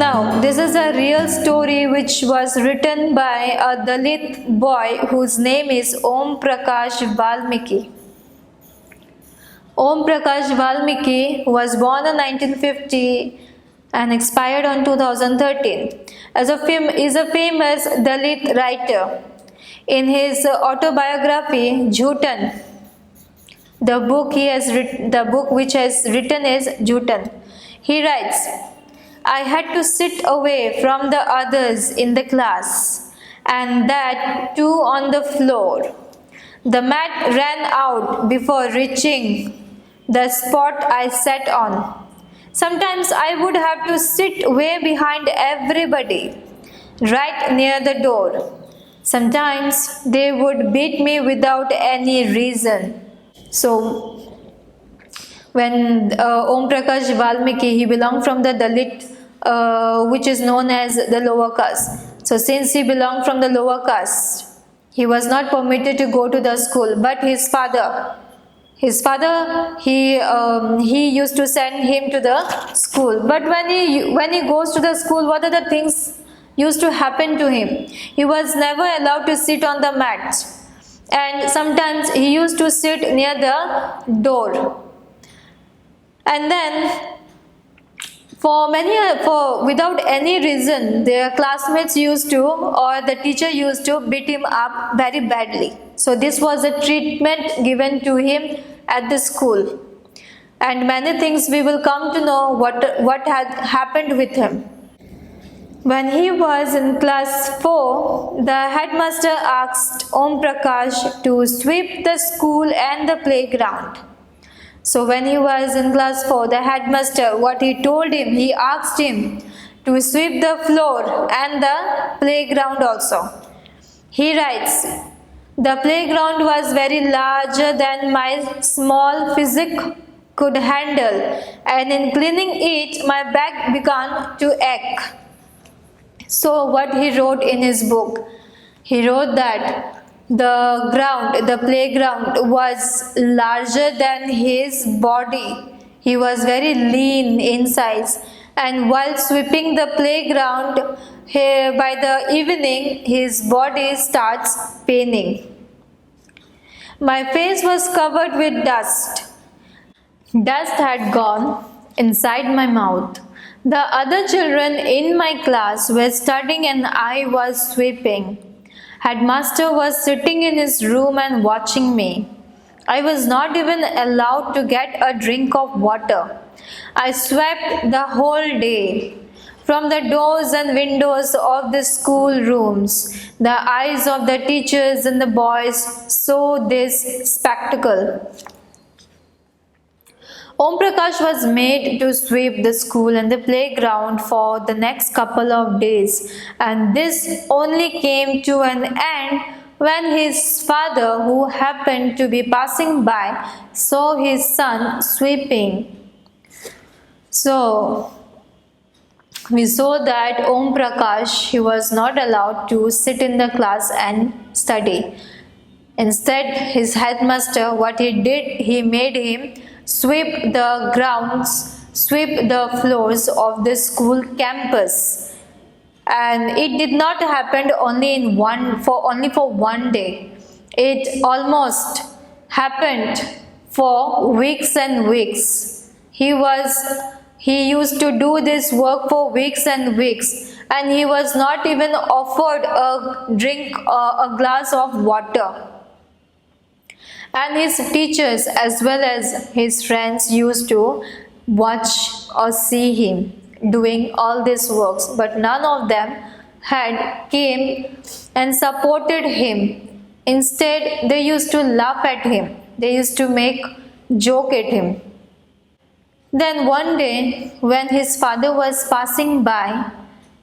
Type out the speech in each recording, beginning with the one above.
Now, this is a real story which was written by a Dalit boy whose name is Om Prakash Valmiki. Om Prakash Valmiki was born in 1950 and expired on 2013. Is a famous Dalit writer. In his autobiography Jhutan, the book which has written is Jhutan, he writes, "I had to sit away from the others in the class, and that too on the floor. The mat ran out before reaching the spot I sat on. Sometimes I would have to sit way behind everybody, right near the door. Sometimes they would beat me without any reason." So, when Om Prakash Valmiki, he belonged from the Dalit, which is known as the lower caste. So, since he belonged from the lower caste, he was not permitted to go to the school. But his father, he used to send him to the school. But when he goes to the school, what are the things used to happen to him? He was never allowed to sit on the mat, and sometimes he used to sit near the door. And then without any reason, their classmates used to, or the teacher used to beat him up very badly. So this was a treatment given to him at the school, and many things we will come to know what had happened with him. When he was in class 4, the headmaster asked Om Prakash to sweep the school and the playground. So when he was in class 4, the headmaster, what he told him, he asked him to sweep the floor and the playground also. He writes, "The playground was very larger than my small physique could handle, and in cleaning it, my back began to ache." So what he wrote in his book, he wrote that the playground was larger than his body. He was very lean in size, and while sweeping the playground, by the evening, his body starts paining. My face was covered with dust. Dust had gone inside my mouth. The other children in my class were studying and I was sweeping. Headmaster was sitting in his room and watching me. I was not even allowed to get a drink of water. I swept the whole day. From the doors and windows of the school rooms, the eyes of the teachers and the boys saw this spectacle. Om Prakash was made to sweep the school and the playground for the next couple of days, and this only came to an end when his father, who happened to be passing by, saw his son sweeping. So, we saw that Om Prakash, he was not allowed to sit in the class and study. Instead, his headmaster, what he did, he made him sweep the grounds, sweep the floors of the school campus. And it did not happen only for one day. It almost happened for weeks and weeks. He used to do this work for weeks and weeks, and he was not even offered a glass of water. And his teachers as well as his friends used to watch or see him doing all these works, but none of them had came and supported him. Instead, they used to laugh at him. They used to make joke at him. Then one day, when his father was passing by,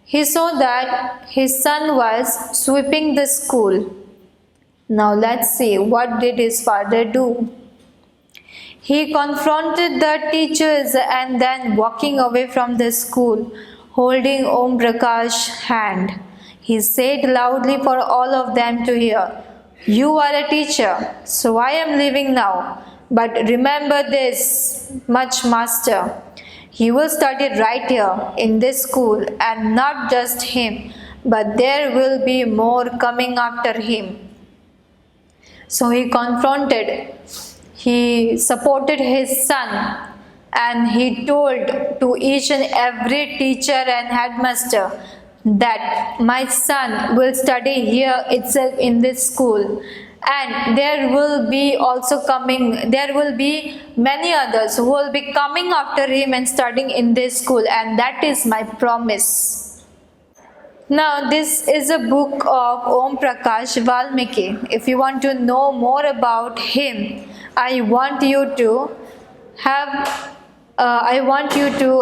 he saw that his son was sweeping the school. Now let's see, what did his father do? He confronted the teachers and then walking away from the school, holding Om Prakash's hand, he said loudly for all of them to hear, "You are a teacher, so I am leaving now. But remember this much, master. He will study right here in this school, and not just him, but there will be more coming after him. So he supported his son, and he told to each and every teacher and headmaster that my son will study here itself in this school, and there will be many others who will be coming after him and studying in this school, and that is my promise. Now, this is a book of Om Prakash Valmiki. If you want to know more about him, I want you to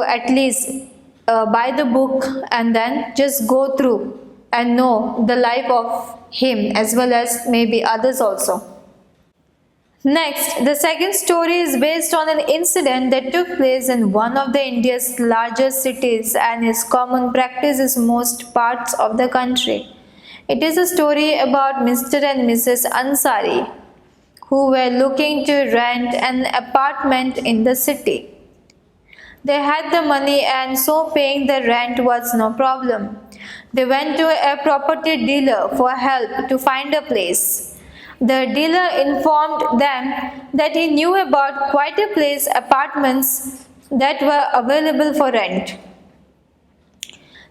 at least buy the book and then just go through and know the life of him as well as maybe others also. Next, the second story is based on an incident that took place in one of the India's largest cities and is common practice in most parts of the country. It is a story about Mr. and Mrs. Ansari, who were looking to rent an apartment in the city. They had the money, and so paying the rent was no problem. They went to a property dealer for help to find a place. The dealer informed them that he knew about quite a place apartments that were available for rent.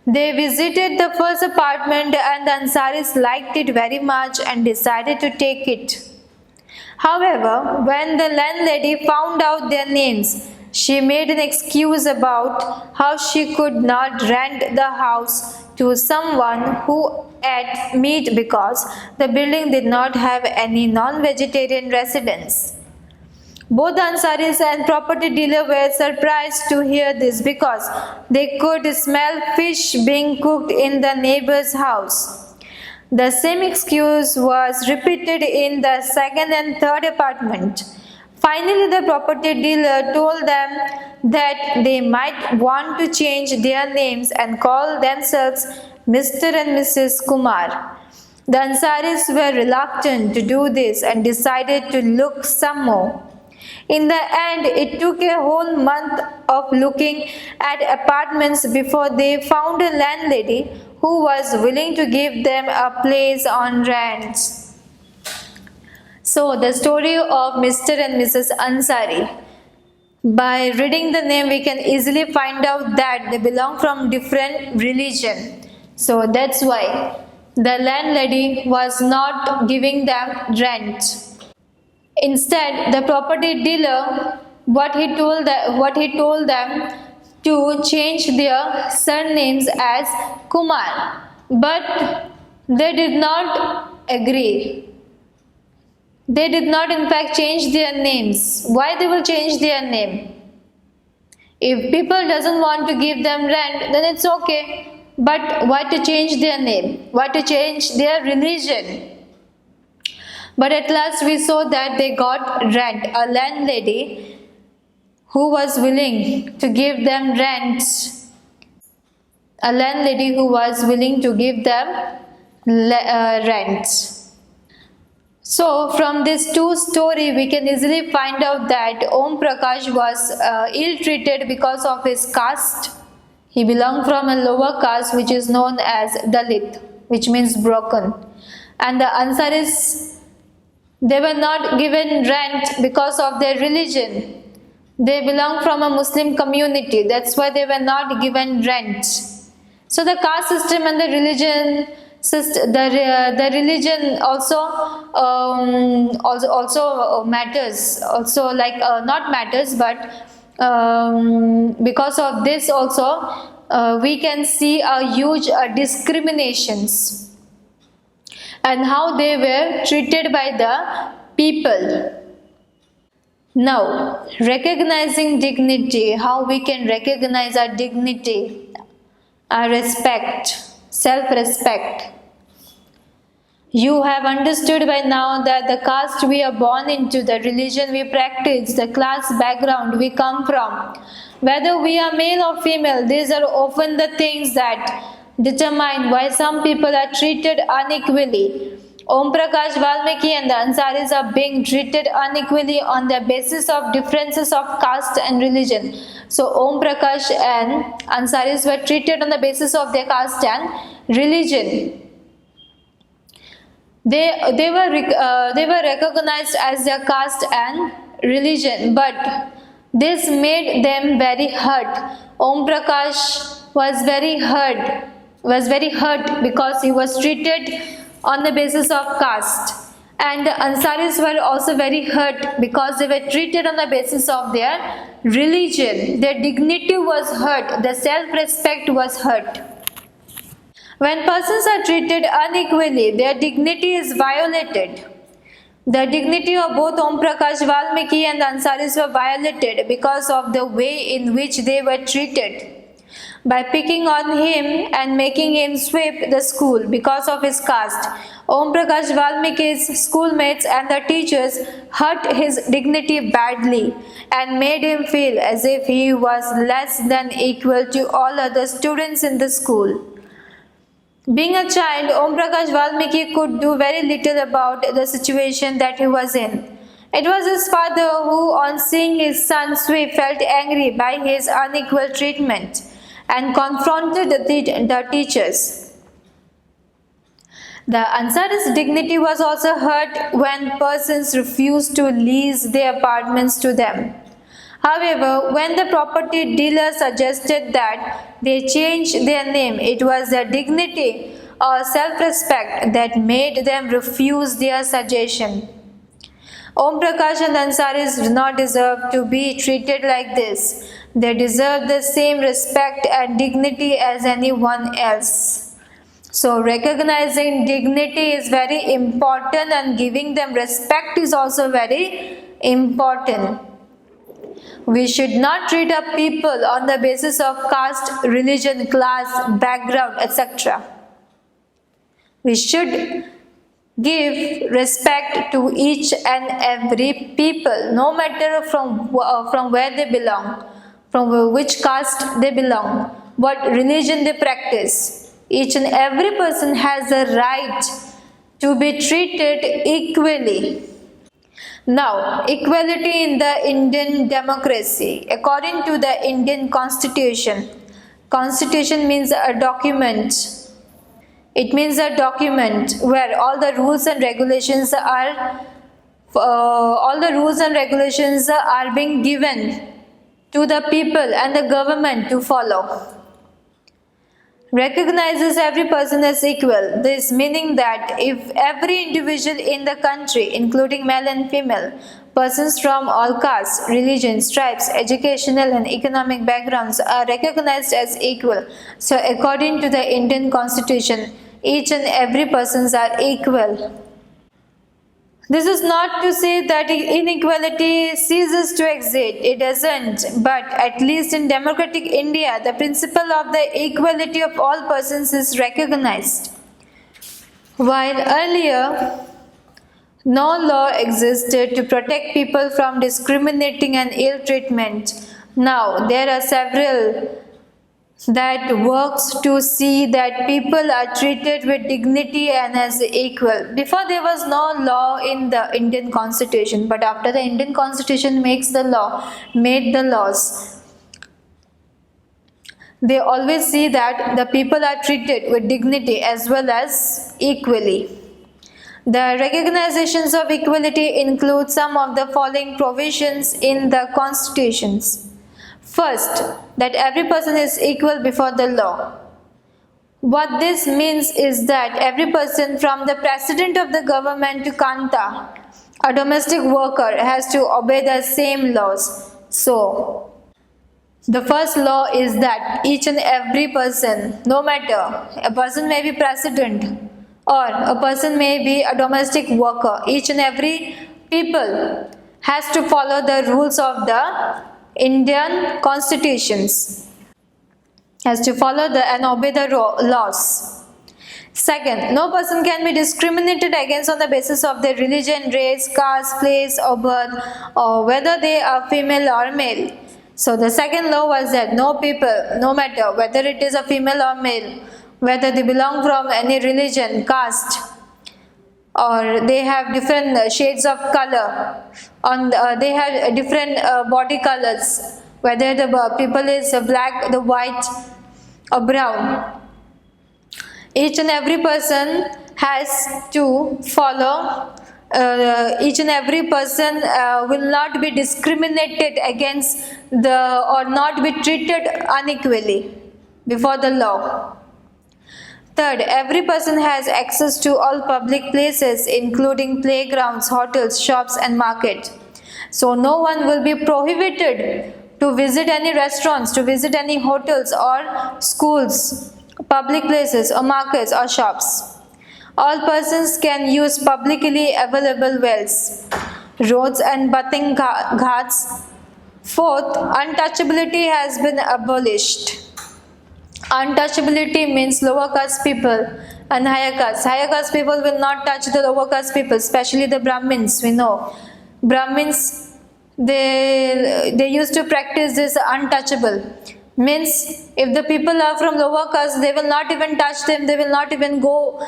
They visited the first apartment, and the Ansaris liked it very much and decided to take it. However, when the landlady found out their names, she made an excuse about how she could not rent the house to someone who ate meat because the building did not have any non-vegetarian residents. Both Ansaris and property dealer were surprised to hear this because they could smell fish being cooked in the neighbor's house. The same excuse was repeated in the second and third apartment. Finally, the property dealer told them that they might want to change their names and call themselves Mr. and Mrs. Kumar. The Ansaris were reluctant to do this and decided to look some more. In the end, it took a whole month of looking at apartments before they found a landlady who was willing to give them a place on rent. So, the story of Mr. and Mrs. Ansari. By reading the name, we can easily find out that they belong from different religion. So, that's why the landlady was not giving them rent. Instead, the property dealer, what he told them to change their surnames as Kumar, but they did not agree. They did not in fact change their names. Why they will change their name? If people doesn't want to give them rent, then it's okay. But why to change their name? Why to change their religion? But at last we saw that they got rent. A landlady who was willing to give them rent. A landlady who was willing to give them rent. So, from this two story, we can easily find out that Om Prakash was ill-treated because of his caste. He belonged from a lower caste which is known as Dalit, which means broken. And the Ansaris, they were not given rent because of their religion. They belong from a Muslim community. That's why they were not given rent. So, the caste system and the religion the religion also matters, also like not matters, but because of this also we can see a huge discriminations and how they were treated by the people. Now, recognizing dignity, how we can recognize our dignity, our respect, self-respect. You have understood by now that the caste we are born into, the religion we practice, the class background we come from, whether we are male or female, these are often the things that determine why some people are treated unequally Om Prakash Valmiki and the Ansaris are being treated unequally on the basis of differences of caste and religion. So Om Prakash and Ansaris were treated on the basis of their caste and religion. They were recognized as their caste and religion, but this made them very hurt. Om Prakash was very hurt because he was treated on the basis of caste, and the Ansaris were also very hurt because they were treated on the basis of their religion. Their dignity was hurt, their self-respect was hurt. When persons are treated unequally, their dignity is violated. The dignity of both Om Prakash Valmiki and the Ansaris were violated because of the way in which they were treated. By picking on him and making him sweep the school because of his caste, Om Prakash Valmiki's schoolmates and the teachers hurt his dignity badly and made him feel as if he was less than equal to all other students in the school. Being a child, Om Prakash Valmiki could do very little about the situation that he was in. It was his father who, on seeing his son sweep, felt angry by his unequal treatment and confronted the teachers. The Ansari's dignity was also hurt when persons refused to lease their apartments to them. However, when the property dealer suggested that they change their name, it was their dignity or self-respect that made them refuse their suggestion. Om Prakash and Ansaris do not deserve to be treated like this. They deserve the same respect and dignity as anyone else. So recognizing dignity is very important, and giving them respect is also very important. We should not treat up people on the basis of caste, religion, class, background, etc. We should give respect to each and every people, no matter from where they belong, from which caste they belong, what religion they practice. Each and every person has a right to be treated equally. Now, equality in the Indian democracy. According to the Indian Constitution, Constitution means a document. It means a document where all the rules and regulations are being given to the people and the government to follow. Recognizes every person as equal. This meaning that if every individual in the country, including male and female, persons from all castes, religions, tribes, educational and economic backgrounds are recognized as equal. So according to the Indian Constitution, each and every persons are equal. This is not to say that inequality ceases to exist. It doesn't. But at least in democratic India, the principle of the equality of all persons is recognized. While earlier, no law existed to protect people from discriminating and ill treatment, now there are several that works to see that people are treated with dignity and as equal. Before, there was no law in the Indian Constitution, but after the Indian Constitution made the laws, they always see that the people are treated with dignity as well as equally. The recognitions of equality include some of the following provisions in the constitutions. First, that every person is equal before the law. What this means is that every person, from the president of the government to Kanta, a domestic worker, has to obey the same laws. So, the first law is that each and every person, no matter, a person may be president or a person may be a domestic worker, each and every people has to follow the rules of the Indian constitutions, has to follow and obey the laws. Second, no person can be discriminated against on the basis of their religion, race, caste, place or birth, or whether they are female or male. So the second law was that no people, no matter whether it is a female or male, whether they belong from any religion, caste or they have different shades of color, on they have different body colors, whether the people is black, the white or brown. Each and every person has to follow, each and every person will not be discriminated against or not be treated unequally before the law. Third, every person has access to all public places, including playgrounds, hotels, shops, and markets. So no one will be prohibited to visit any restaurants, to visit any hotels or schools, public places or markets or shops. All persons can use publicly available wells, roads and bathing ghats. Fourth, untouchability has been abolished. Untouchability means lower caste people and higher caste. Higher caste people will not touch the lower caste people, especially the Brahmins. We know Brahmins, they used to practice this untouchable. Means if the people are from lower caste, they will not even touch them. They will not even go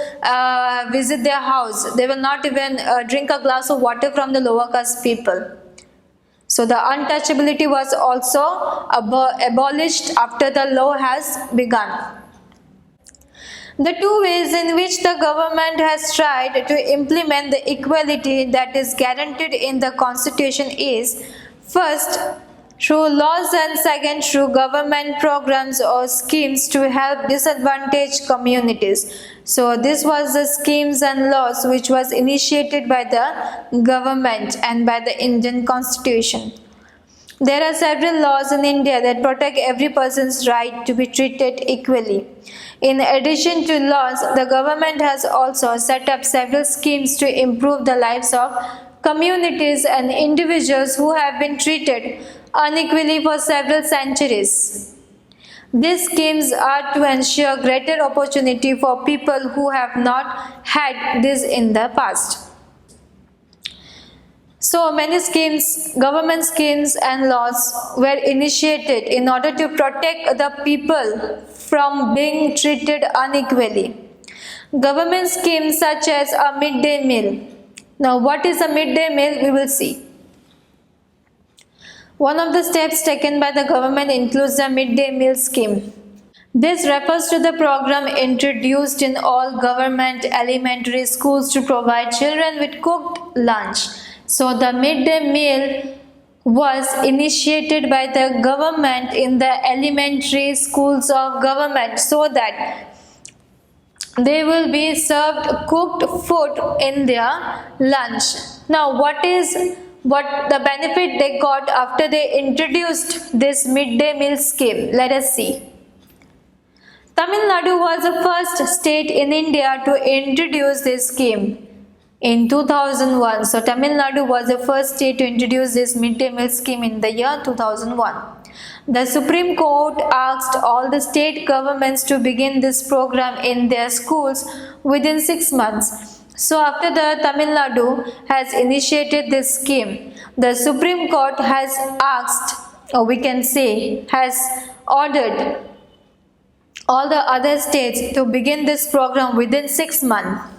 visit their house. They will not even drink a glass of water from the lower caste people. So the untouchability was also abolished after the law has begun. The two ways in which the government has tried to implement the equality that is guaranteed in the Constitution is, first, through laws, and second, through government programs or schemes to help disadvantaged communities. So this was the schemes and laws which was initiated by the government and by the Indian Constitution. There are several laws in India that protect every person's right to be treated equally. In addition to laws, the government has also set up several schemes to improve the lives of communities and individuals who have been treated unequally for several centuries. These schemes are to ensure greater opportunity for people who have not had this in the past. So many schemes, government schemes and laws were initiated in order to protect the people from being treated unequally. Government schemes such as a midday meal. Now, what is a midday meal? We will see. One of the steps taken by the government includes the midday meal scheme. This refers to the program introduced in all government elementary schools to provide children with cooked lunch. So the midday meal was initiated by the government in the elementary schools of government so that they will be served cooked food in their lunch. Now, what the benefit they got after they introduced this midday meal scheme? Let us see. Tamil Nadu was the first state in India to introduce this scheme in 2001. So Tamil Nadu was the first state to introduce this midday meal scheme in the year 2001. The Supreme Court asked all the state governments to begin this program in their schools within 6 months. So after the Tamil Nadu has initiated this scheme, the Supreme Court has asked, or we can say has ordered all the other states to begin this program within 6 months.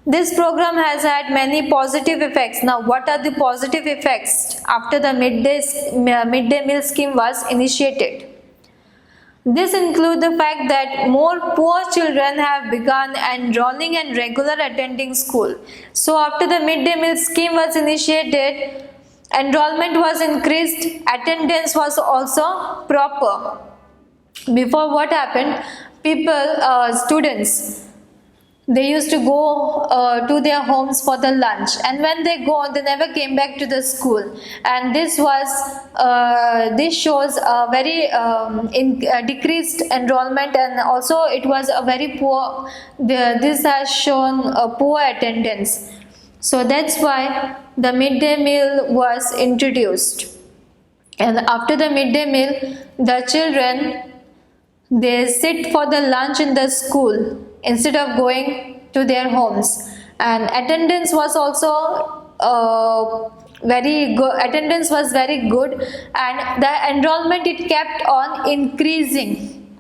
This program has had many positive effects. Now, what are the positive effects after the midday meal scheme was initiated? This includes the fact that more poor children have begun enrolling and regular attending school. So after the midday meal scheme was initiated, enrollment was increased, attendance was also proper. Before, what happened? Students, they used to go to their homes for the lunch, and when they go, they never came back to the school. And this shows a very decreased enrollment, and also it was a very poor. This has shown a poor attendance. So that's why the midday meal was introduced. And after the midday meal, the children, they sit for the lunch in the school instead of going to their homes, and attendance was also very good. Attendance was very good, and the enrollment it kept on increasing.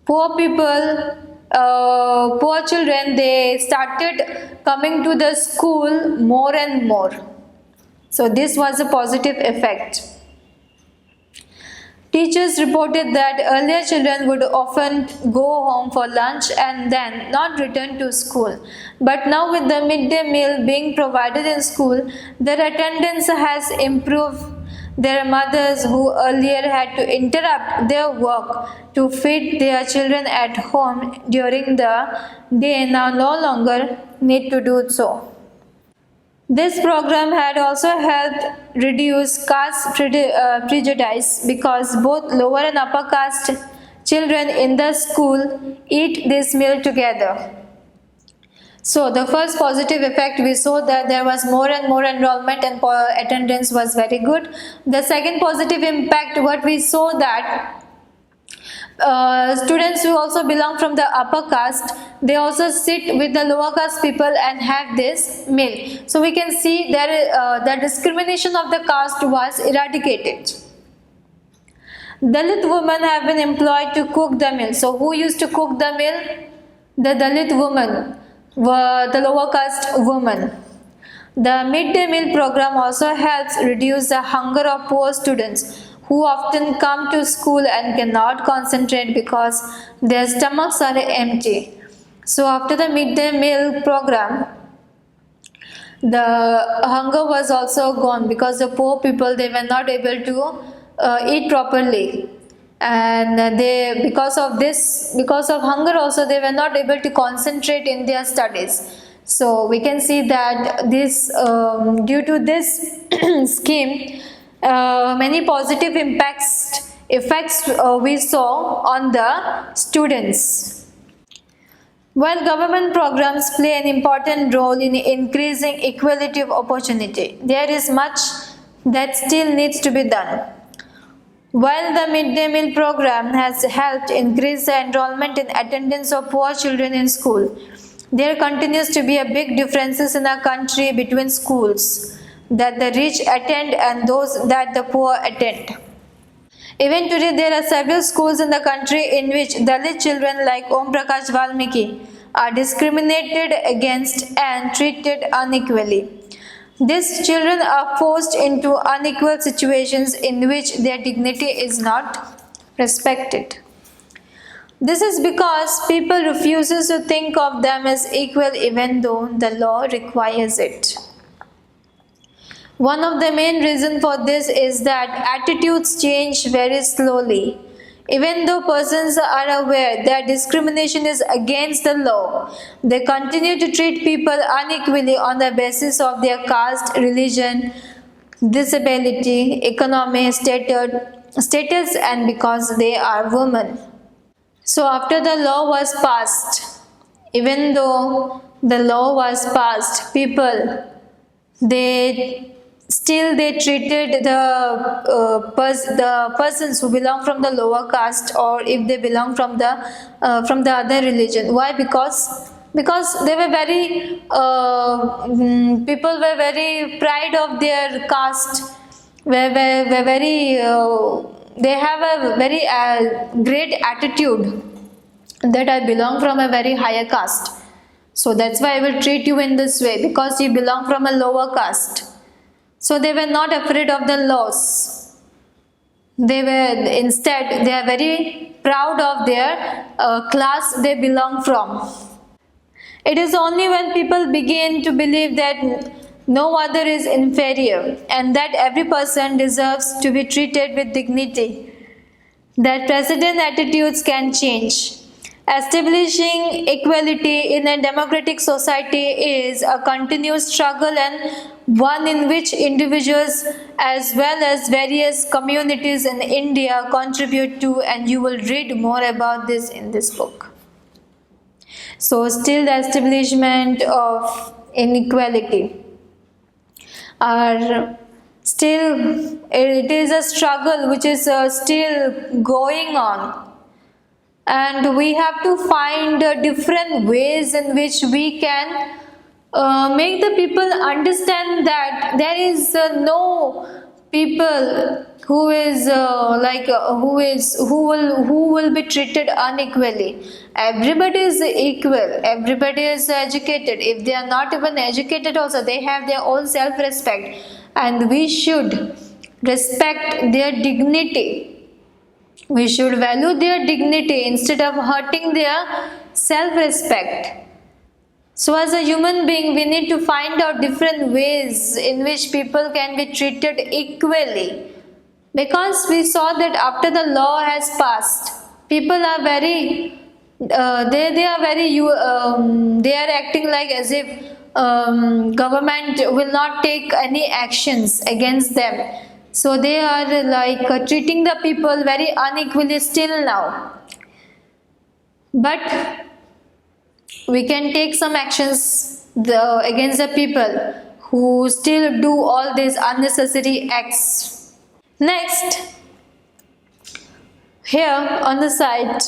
Poor people poor children, they started coming to the school more and more. So this was a positive effect. Teachers reported that earlier children would often go home for lunch and then not return to school. But now with the midday meal being provided in school, their attendance has improved. Their mothers who earlier had to interrupt their work to feed their children at home during the day now no longer need to do so. This program had also helped reduce caste prejudice because both lower and upper caste children in the school eat this meal together. So the first positive effect, we saw that there was more and more enrollment and attendance was very good. The second positive impact, what we saw that students who also belong from the upper caste, they also sit with the lower caste people and have this meal. So we can see there the discrimination of the caste was eradicated. Dalit women have been employed to cook the meal. So who used to cook the meal? The Dalit women were the lower caste women. The midday meal program also helps reduce the hunger of poor students who often come to school and cannot concentrate because their stomachs are empty. So after the midday meal program, the hunger was also gone because the poor people, they were not able to eat properly, and they, because of hunger also, they were not able to concentrate in their studies. So we can see that this due to this scheme, many positive effects we saw on the students. While government programs play an important role in increasing equality of opportunity, there is much that still needs to be done. While the midday meal program has helped increase the enrollment and attendance of poor children in school, there continues to be a big differences in our country between schools that the rich attend and those that the poor attend. Even today, there are several schools in the country in which Dalit children like Om Prakash Valmiki are discriminated against and treated unequally. These children are forced into unequal situations in which their dignity is not respected. This is because people refuses to think of them as equal even though the law requires it. One of the main reasons for this is that attitudes change very slowly. Even though persons are aware that discrimination is against the law, they continue to treat people unequally on the basis of their caste, religion, disability, economic status, and because they are women. So after the law was passed, even though the law was passed, people, they treated the persons who belong from the lower caste, or if they belong from the other religion. Why? Because they were very people were very pride of their caste, were very they have a very great attitude that I belong from a very higher caste. So that's why I will treat you in this way, because you belong from a lower caste. So they were not afraid of the laws. They are very proud of their class they belong from. It is only when people begin to believe that no other is inferior and that every person deserves to be treated with dignity that present attitudes can change. Establishing equality in a democratic society is a continuous struggle, and one in which individuals as well as various communities in India contribute to, and you will read more about this in this book. So still the establishment of inequality are still, it is a struggle which is still going on. And we have to find different ways in which we can make the people understand that there is no people who will be treated unequally. Everybody is equal, everybody is educated. If they are not even educated also, they have their own self-respect, and we should respect their dignity. We should value their dignity instead of hurting their self-respect. So, as a human being, we need to find out different ways in which people can be treated equally. Because we saw that after the law has passed, people are very, they are acting like as if government will not take any actions against them. So they are like treating the people very unequally still now. But we can take some actions against the people who still do all these unnecessary acts. Next, here on the side,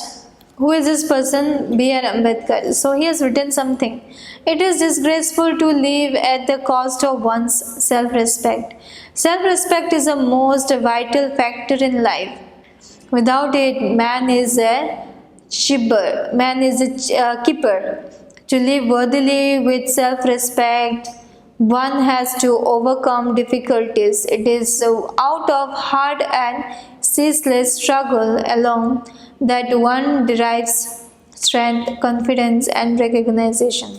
who is this person? B.R. Ambedkar. So he has written something. It is disgraceful to live at the cost of one's self-respect. Self-respect is the most vital factor in life. Without it, man is a keeper. To live worthily with self-respect, one has to overcome difficulties. It is out of hard and ceaseless struggle alone that one derives strength, confidence, and recognition.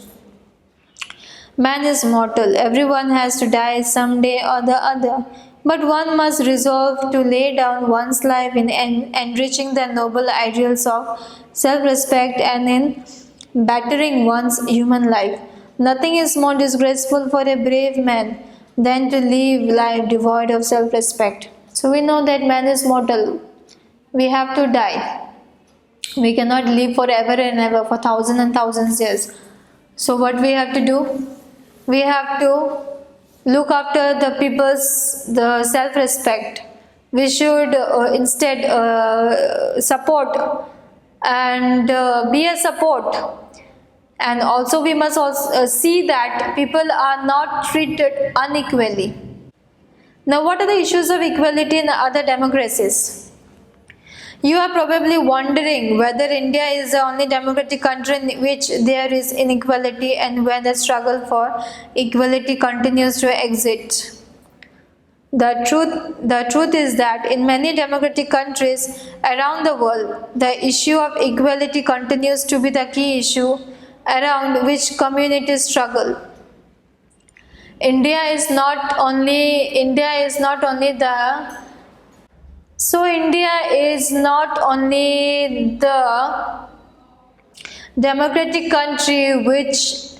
Man is mortal. Everyone has to die someday or the other. But one must resolve to lay down one's life in enriching the noble ideals of self-respect and in bettering one's human life. Nothing is more disgraceful for a brave man than to live life devoid of self-respect. So we know that man is mortal. We have to die. We cannot live forever and ever for thousands and thousands of years. So what we have to do? We have to look after the people's self-respect. We should instead support and be a support. And also we must also see that people are not treated unequally. Now, what are the issues of equality in other democracies? You are probably wondering whether India is the only democratic country in which there is inequality and where the struggle for equality continues to exist. The truth is that in many democratic countries around the world, the issue of equality continues to be the key issue around which communities struggle. India is not only the democratic country which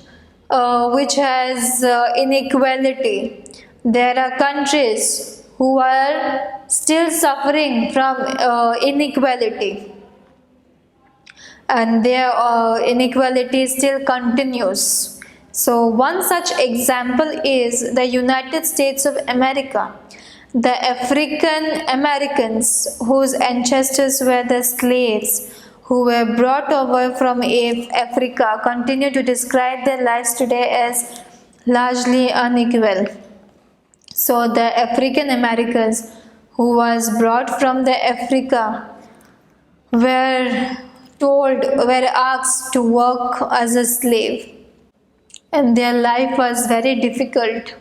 has inequality. There are countries who are still suffering from inequality, and their inequality still continues. So one such example is the United States of America. The African Americans whose ancestors were the slaves who were brought over from Africa continue to describe their lives today as largely unequal. So the African Americans who was brought from the Africa were asked to work as a slave, and their life was very difficult.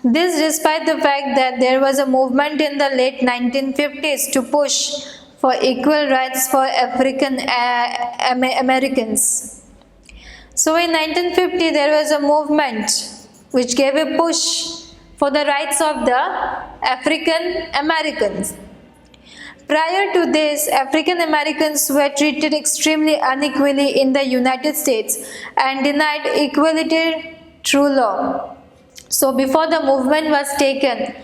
This despite the fact that there was a movement in the late 1950s to push for equal rights for African Americans. So in 1950 there was a movement which gave a push for the rights of the African Americans. Prior to this, African Americans were treated extremely unequally in the United States and denied equality through law. So before the movement was taken,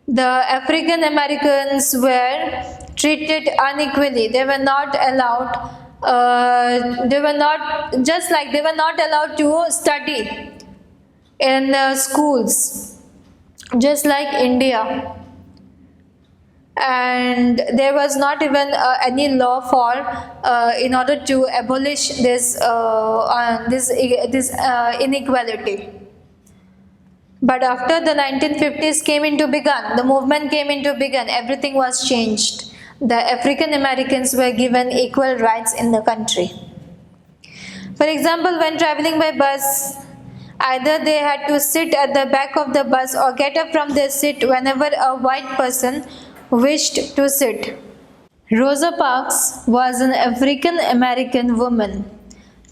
the African Americans were treated unequally. They were not allowed they were not allowed to study in schools just like India, and there was not even any law for in order to abolish this inequality. But after the 1950s the movement came into begun, everything was changed. The African Americans were given equal rights in the country. For example, when traveling by bus, either they had to sit at the back of the bus or get up from their seat whenever a white person wished to sit. Rosa Parks was an African American woman.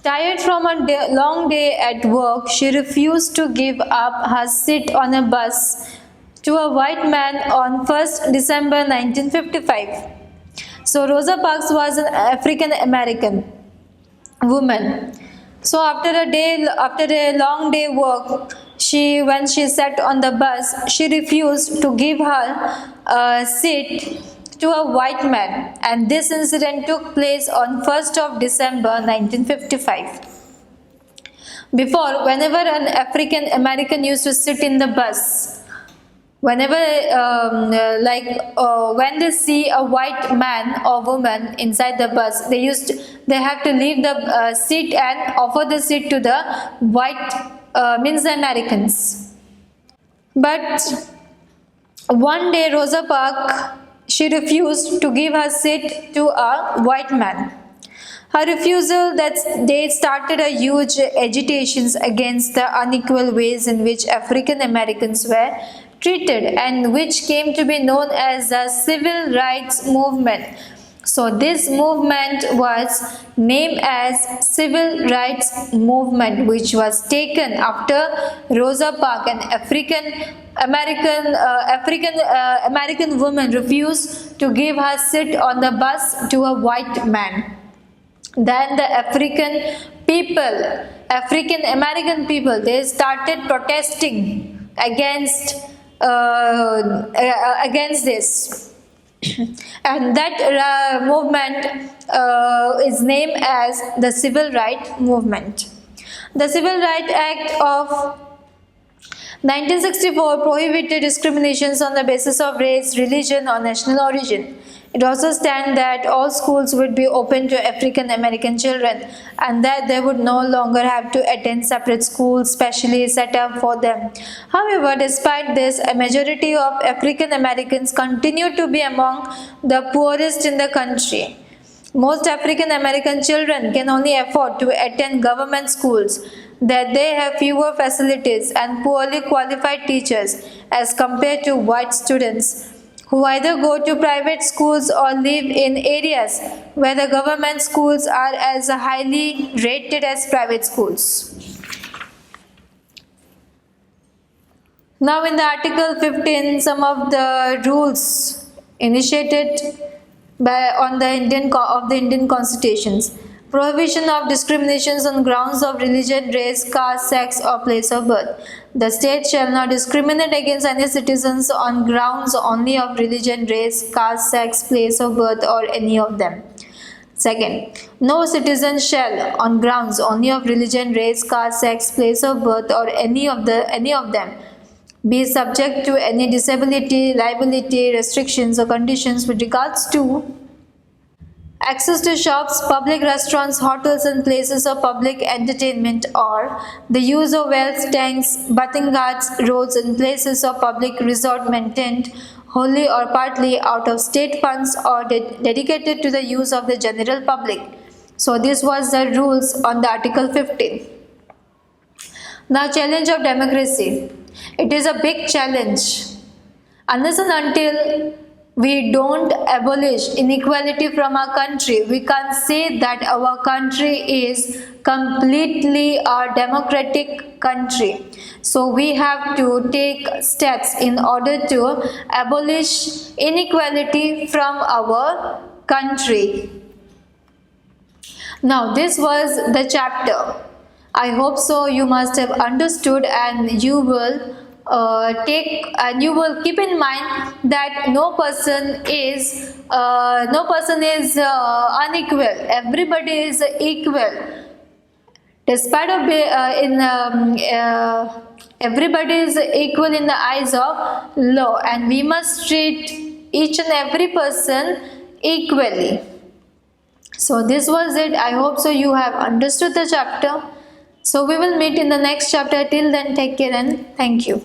Tired from a long day at work, she refused to give up her seat on a bus to a white man on 1st December 1955. So Rosa Parks was an African American woman. So after a long day work, when she sat on the bus, she refused to give her seat to a white man, and this incident took place on 1st of December 1955. Before, whenever an African American used to sit in the bus, whenever when they see a white man or woman inside the bus, they have to leave the seat and offer the seat to the white means the Americans. But one day Rosa Parks, she refused to give her seat to a white man. Her refusal that day started a huge agitations against the unequal ways in which African Americans were treated, and which came to be known as the Civil Rights Movement. So this movement was named as Civil Rights Movement, which was taken after Rosa Parks, an American woman, refused to give her seat on the bus to a white man. Then the African American people, they started protesting against this. And that movement is named as the Civil Rights Movement. The Civil Rights Act of 1964 prohibited discriminations on the basis of race, religion, or national origin. It also stands that all schools would be open to African American children, and that they would no longer have to attend separate schools specially set up for them. However, despite this, a majority of African Americans continue to be among the poorest in the country. Most African American children can only afford to attend government schools, that they have fewer facilities and poorly qualified teachers as compared to white students, who either go to private schools or live in areas where the government schools are as highly rated as private schools. Now in the Article 15, some of the rules initiated of the Indian Constitutions. Prohibition of discriminations on grounds of religion, race, caste, sex, or place of birth. The state shall not discriminate against any citizens on grounds only of religion, race, caste, sex, place of birth, or any of them. Second, no citizen shall, on grounds only of religion, race, caste, sex, place of birth, or any of them, be subject to any disability, liability, restrictions, or conditions with regards to access to shops, public restaurants, hotels, and places of public entertainment, or the use of wells, tanks, bathing ghats, roads, and places of public resort maintained wholly or partly out of state funds or dedicated to the use of the general public. So this was the rules on the Article 15. Now, challenge of democracy. It is a big challenge. Unless and until we don't abolish inequality from our country, we can't say that our country is completely a democratic country. So we have to take steps in order to abolish inequality from our country. Now this was the chapter. I hope so you must have understood, and you will keep in mind that no person is unequal. Everybody is equal. Despite of everybody is equal in the eyes of law, and we must treat each and every person equally. So this was it. I hope so you have understood the chapter. So we will meet in the next chapter. Till then, take care and thank you.